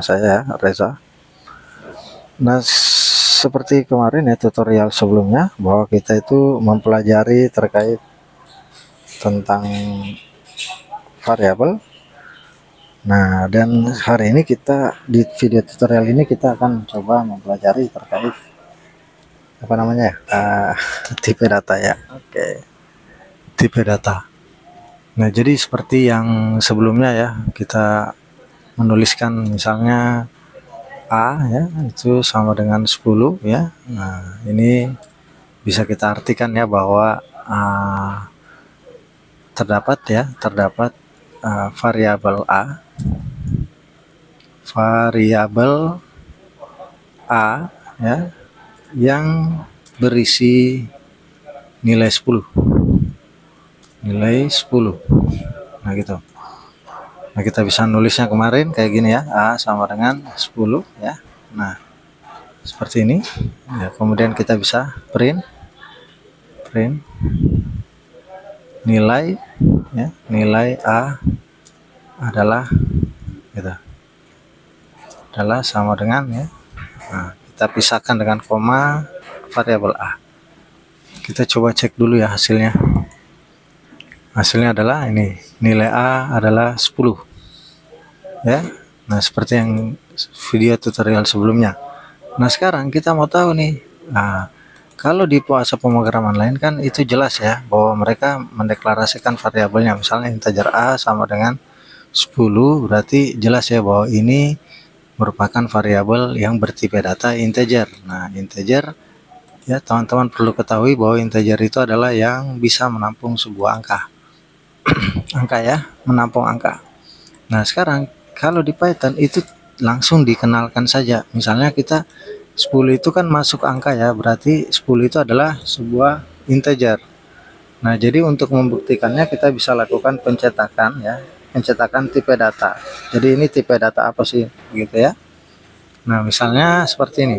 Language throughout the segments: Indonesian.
saya Reza. Nah, seperti kemarin ya tutorial sebelumnya bahwa kita itu mempelajari terkait tentang variabel. Nah, dan hari ini kita di video tutorial ini kita akan coba mempelajari terkait apa namanya ya, tipe data ya. Oke, tipe data. Nah, jadi seperti yang sebelumnya ya, kita menuliskan misalnya A ya, itu sama dengan 10 ya. Nah, ini bisa kita artikan ya bahwa terdapat variabel A ya yang berisi nilai 10. Nah, gitu. Nah, kita bisa nulisnya kemarin kayak gini ya, A sama dengan 10 ya. Nah, seperti ini ya. Kemudian kita bisa print nilai ya, nilai A adalah gitu, adalah sama dengan ya. Nah, kita pisahkan dengan koma variabel A. Kita coba cek dulu ya hasilnya. Hasilnya adalah ini, nilai A adalah 10 ya. Nah, seperti yang video tutorial sebelumnya. Nah, sekarang kita mau tahu nih, kalau di bahasa pemrograman lain kan itu jelas ya bahwa mereka mendeklarasikan variabelnya, misalnya integer A sama dengan 10, berarti jelas ya bahwa ini merupakan variabel yang bertipe data integer. Nah, integer ya, teman-teman perlu ketahui bahwa integer itu adalah yang bisa menampung sebuah angka. Angka ya, menampung angka. Nah, sekarang kalau di Python itu langsung dikenalkan saja. Misalnya kita 10 itu kan masuk angka ya, berarti 10 itu adalah sebuah integer. Nah, jadi untuk membuktikannya kita bisa lakukan pencetakan ya, pencetakan tipe data. Jadi ini tipe data apa sih gitu ya. Nah, misalnya seperti ini.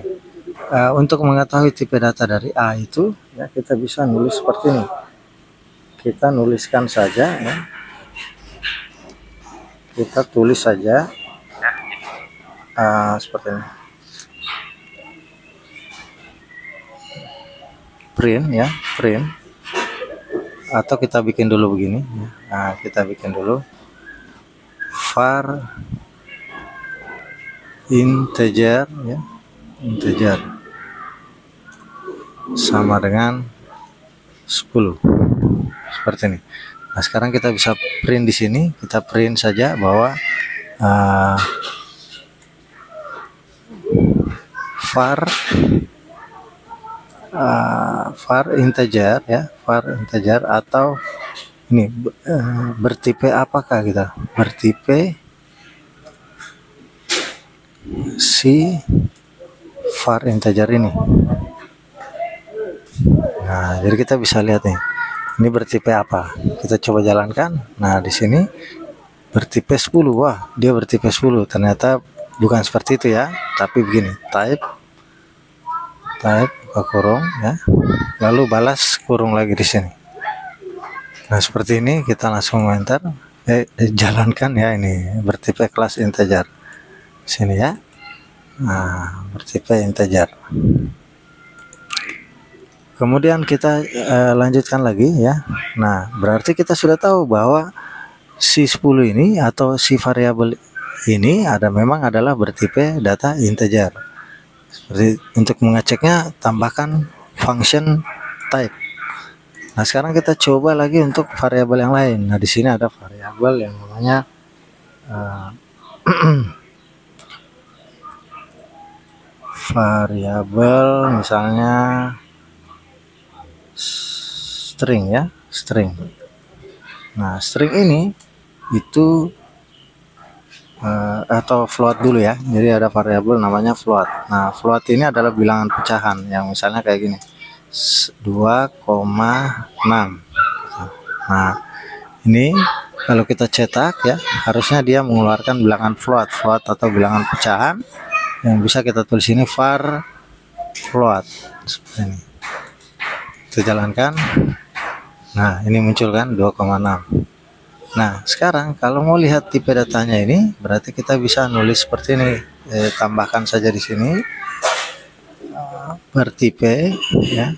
Untuk mengetahui tipe data dari A itu ya, kita bisa nulis seperti ini. Kita nuliskan saja ya. Kita tulis saja seperti ini. Print ya, print. Atau kita bikin dulu begini ya. Nah, kita bikin dulu var integer ya, integer sama dengan 10 seperti ini. Nah, sekarang kita bisa print di sini, kita print saja bahwa var integer ya, var integer atau ini bertipe apakah kita, bertipe si var integer ini. Nah, jadi kita bisa lihat nih, ini bertipe apa. Kita coba jalankan. Nah, di sini bertipe 10. Wah, dia bertipe 10. Ternyata bukan seperti itu ya, tapi begini, type buka kurung ya, lalu balas kurung lagi di sini. Nah, seperti ini kita langsung enter, jalankan ya, ini bertipe kelas integer sini ya. Nah, bertipe integer. Kemudian kita lanjutkan lagi ya. Nah, berarti kita sudah tahu bahwa si 10 ini atau si variabel ini memang adalah bertipe data integer. Seperti untuk mengeceknya, tambahkan function type. Nah, sekarang kita coba lagi untuk variabel yang lain. Nah, di sini ada variabel yang namanya variabel misalnya string ya, string. Nah, string ini itu atau float dulu ya. Jadi ada variabel namanya float. Nah, float ini adalah bilangan pecahan yang misalnya kayak gini, 2,6. Nah, ini kalau kita cetak ya, harusnya dia mengeluarkan bilangan float atau bilangan pecahan yang bisa kita tulis ini var float seperti ini. Kita jalankan. Nah, ini muncul kan 2,6. Nah, sekarang kalau mau lihat tipe datanya ini, berarti kita bisa nulis seperti ini. Tambahkan saja di sini bertipe, ya,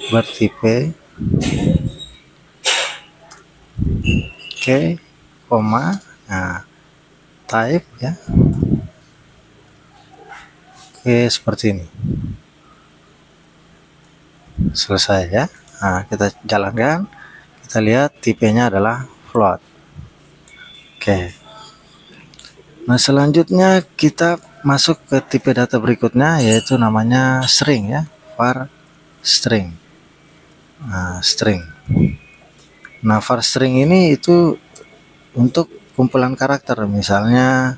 bertipe koma, nah, type, ya, seperti ini. Selesai, ya. Nah, kita jalankan, kita lihat tipenya adalah float. Oke. Nah, selanjutnya kita masuk ke tipe data berikutnya, yaitu namanya string, ya, var string. Nah, string. Nah, var string ini itu untuk kumpulan karakter, misalnya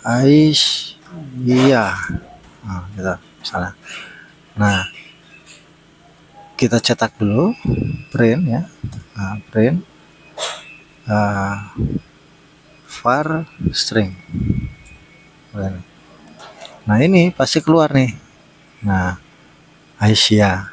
Aisyah, nah, gitu, misalnya. Nah, kita cetak dulu, print, ya, nah, print var string. Nah, ini pasti keluar nih. Nah, Aisyah.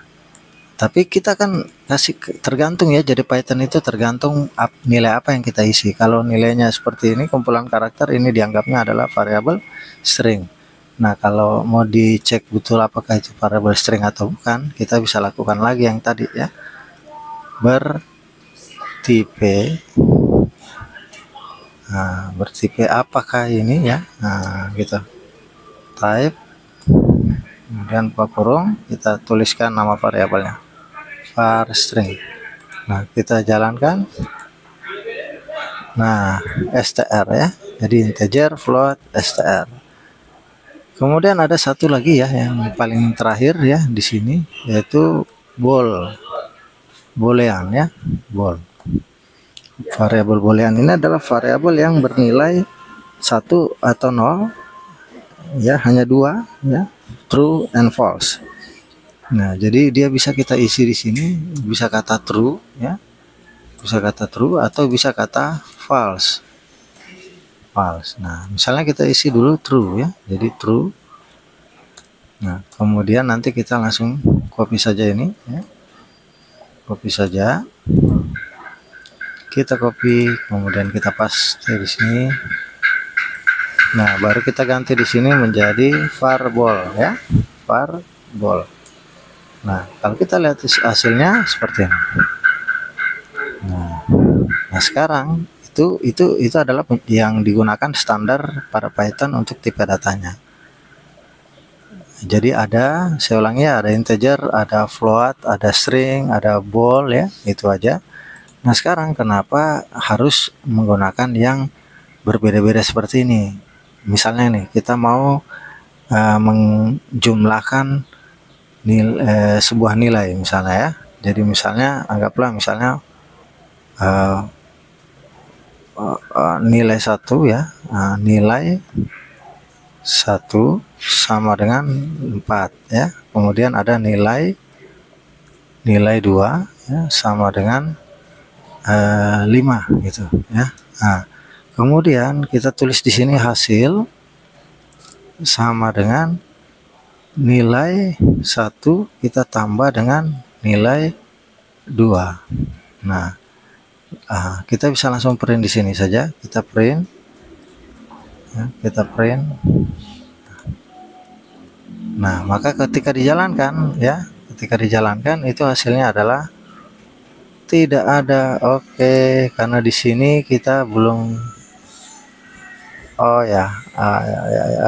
Tapi kita kan kasih tergantung, ya, jadi Python itu tergantung nilai apa yang kita isi. Kalau nilainya seperti ini, kumpulan karakter, ini dianggapnya adalah variabel string. Nah, kalau mau dicek betul apakah itu variabel string atau bukan, kita bisa lakukan lagi yang tadi, ya, bertipe. Nah, bertipe apakah ini, ya, nah, gitu, type, kemudian buka kurung, kita tuliskan nama variabelnya, var string. Nah, kita jalankan. Nah, str, ya, jadi integer, float, str. Kemudian ada satu lagi, ya, yang paling terakhir, ya, di sini, yaitu boolean, ya, bool. Variabel boolean ini adalah variabel yang bernilai 1 atau 0, ya, hanya 2, ya, true and false. Nah, jadi dia bisa kita isi di sini, bisa kata true, ya, bisa kata true atau bisa kata false. Nah, misalnya kita isi dulu true, ya, jadi true. Nah, kemudian nanti kita langsung copy saja ini, ya, copy saja. Kita copy, kemudian kita paste di sini. Nah, baru kita ganti di sini menjadi var bool, ya, var bool. Nah, kalau kita lihat hasilnya seperti ini. Nah, sekarang itu adalah yang digunakan standar pada Python untuk tipe datanya. Jadi saya ulangi, ada integer, ada float, ada string, ada bool, ya, itu aja. Nah, sekarang kenapa harus menggunakan yang berbeda-beda seperti ini? Misalnya nih, kita mau menjumlahkan sebuah nilai, misalnya, ya. Jadi misalnya anggaplah misalnya nilai 1, ya, nilai 1 sama dengan 4, ya. Kemudian ada nilai 2, ya, sama dengan 5, gitu, ya. Nah, kemudian kita tulis di sini hasil sama dengan nilai 1 kita tambah dengan nilai 2. Nah, kita bisa langsung print di sini saja. Kita print, ya, kita print. Nah, maka ketika dijalankan, ya, itu hasilnya adalah tidak ada. Oke, karena di sini kita belum. Oh, ya,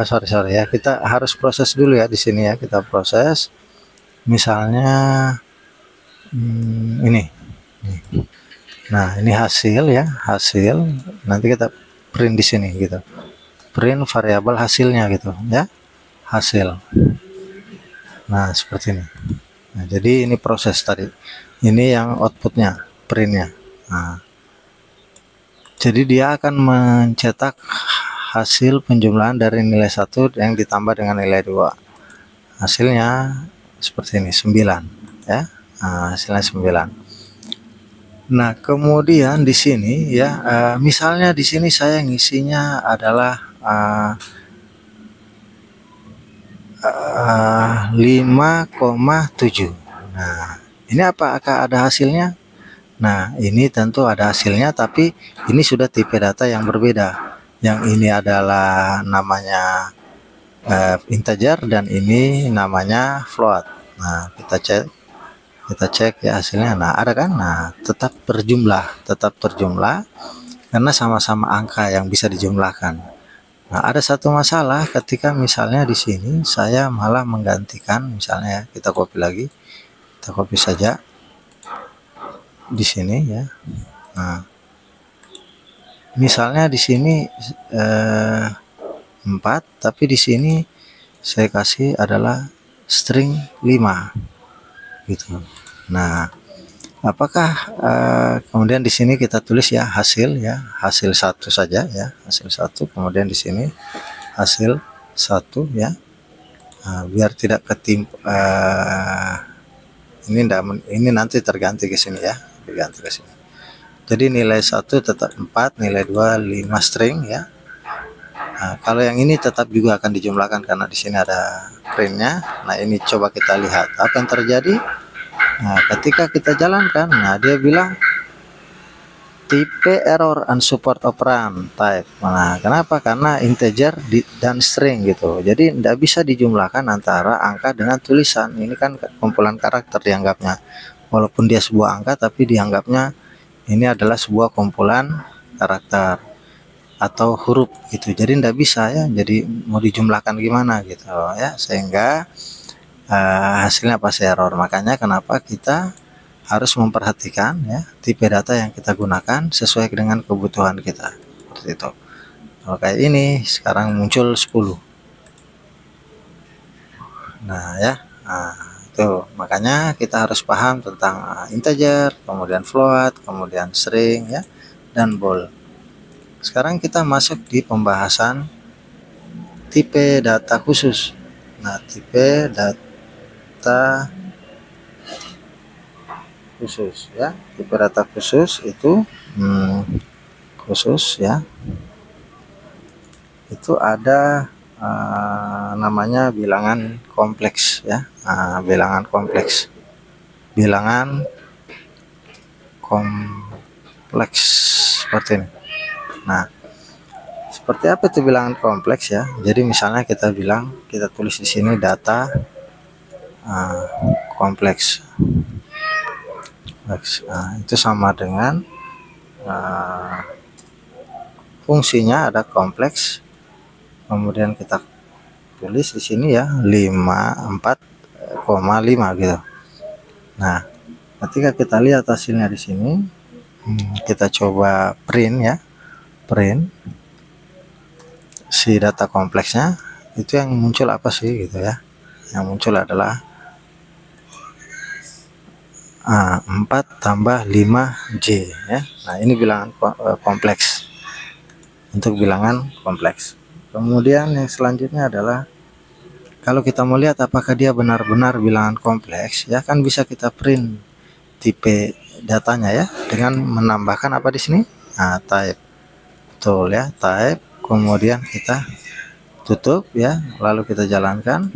sorry, ya, kita harus proses dulu, ya, di sini, ya, kita proses. Misalnya ini. Nah, ini hasil, ya, hasil. Nanti kita print di sini, gitu. Print variabel hasilnya, gitu, ya, hasil. Nah, seperti ini. Nah, jadi ini proses tadi. Ini yang outputnya, printnya. Nah, jadi dia akan mencetak hasil penjumlahan dari nilai 1 yang ditambah dengan nilai 2. Hasilnya seperti ini, 9, ya. Nah, hasilnya 9. Nah, kemudian di sini, ya, misalnya di sini saya ngisinya adalah 5,7. Nah, Ini apakah ada hasilnya? Nah, ini tentu ada hasilnya, tapi ini sudah tipe data yang berbeda. Yang ini adalah namanya integer dan ini namanya float. Nah, kita cek ya hasilnya. Nah, ada kan? Nah, tetap berjumlah karena sama-sama angka yang bisa dijumlahkan. Nah, ada satu masalah ketika misalnya di sini saya malah menggantikan, misalnya kita copy lagi, kita copy saja di sini ya. Nah, misalnya di sini 4, tapi di sini saya kasih adalah string 5 gitu. Nah, apakah kemudian di sini kita tulis ya hasil 1 saja ya, hasil 1, kemudian di sini hasil 1 ya. Nah, biar tidak ini nanti terganti ke sini ya, diganti ke sini. Jadi nilai 1 tetap 4, nilai 2 5 string ya. Nah, kalau yang ini tetap juga akan dijumlahkan karena di sini ada printnya. Nah, ini coba kita lihat apa yang terjadi. Nah, ketika kita jalankan, nah dia bilang tipe error unsupport operand type. Nah, kenapa? Karena integer dan string gitu. Jadi tidak bisa dijumlahkan antara angka dengan tulisan. Ini kan kumpulan karakter dianggapnya. Walaupun dia sebuah angka, tapi dianggapnya ini adalah sebuah kumpulan karakter atau huruf gitu. Jadi tidak bisa ya. Jadi mau dijumlahkan gimana gitu ya. Sehingga hasilnya pasti error. Makanya kenapa kita harus memperhatikan ya tipe data yang kita gunakan sesuai dengan kebutuhan kita. Seperti itu. Kalau kayak ini sekarang muncul 10. Nah ya, itu makanya kita harus paham tentang integer, kemudian float, kemudian string ya, dan bool. Sekarang kita masuk di pembahasan tipe data khusus. Nah, tipe data khusus ya, tipe data khusus itu khusus ya, itu ada namanya bilangan kompleks ya. Bilangan kompleks seperti ini. Nah, seperti apa itu bilangan kompleks ya? Jadi misalnya kita tulis di sini data kompleks. Itu sama dengan fungsinya ada kompleks, kemudian kita tulis di sini ya 4,5 gitu. Nah, ketika kita lihat hasilnya di sini, kita coba print si data kompleksnya, itu yang muncul apa sih gitu ya. Yang muncul adalah 4 tambah 5J ya. Nah, ini bilangan kompleks, untuk bilangan kompleks. Kemudian yang selanjutnya adalah kalau kita mau lihat apakah dia benar-benar bilangan kompleks ya, kan bisa kita print tipe datanya ya dengan menambahkan apa di sini? Type. Betul ya, type. Kemudian kita tutup ya, lalu kita jalankan,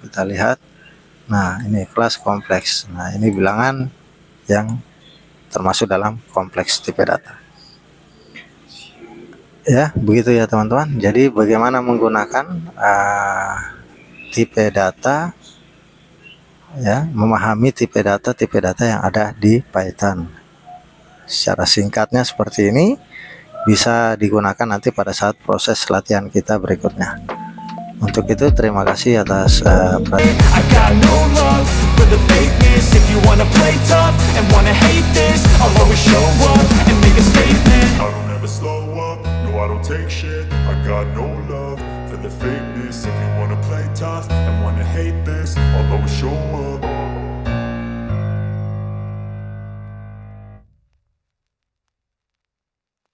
kita lihat. Nah, ini kelas kompleks. Nah, ini bilangan yang termasuk dalam kompleks tipe data. Ya, begitu ya teman-teman. Jadi bagaimana menggunakan tipe data ya, memahami tipe data yang ada di Python. Secara singkatnya seperti ini, bisa digunakan nanti pada saat proses latihan kita berikutnya. Untuk itu terima kasih atas perhatian. I don't take shit, I got no love for the fakeness. If you wanna play tough and wanna hate this, I'll always show up.